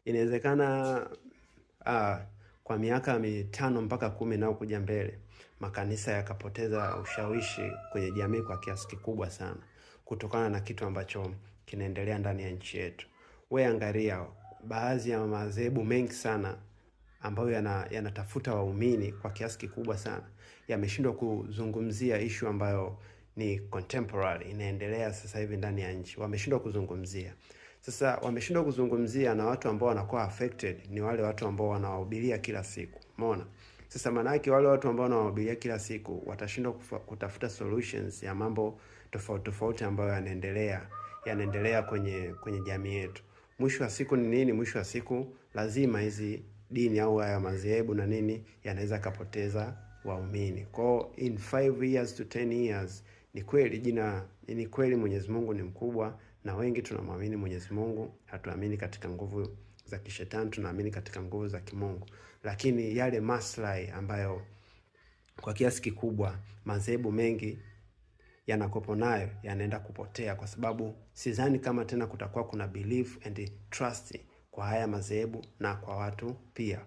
Inawezekana kwa miaka 5 mpaka 10 nao kuja mbele, makanisa yakapoteza ushawishi kwenye jamii kwa kiasi kikubwa sana, kutokana na kitu ambacho kinaendelea ndani ya nchi yetu. Wewe angalia, baadhi ya madhehebu mengi sana ambayo yanatafuta waumini kwa kiasi kikubwa sana, yameshindwa kuzungumzia issue ambayo ni contemporary, inaendelea sasa hivi ndani ya nchi. Wameshindwa kuzungumzia. Sasa wameshindwa kuzungumzia, na watu ambao wanakuwa affected ni wale watu ambao wanawahubiria kila siku. Umeona? Sasa maana yake wale watu ambao wanawahubiria kila siku watashindwa kutafuta solutions ya mambo tofauti ambayo yanaendelea kwenye jamii yetu. Mwisho wa siku ni nini? Mwisho wa siku lazima hizi dini au haya madhehebu na nini yanaweza kapoteza waumini. Kwa in 5 years to 10 years, ni kweli Mwenyezi Mungu ni mkubwa, na wengi tunamwamini Mwenyezi Mungu, hatuamini katika nguvu za kishetani, tunaamini katika nguvu za kimungu. Lakini yale maslahi ambayo kwa kiasi kikubwa madhehebu mengi yanakopo nayo yanaenda kupotea, kwa sababu sidhani kama tena kutakuwa kuna belief and trust kwa haya madhehebu na kwa watu pia.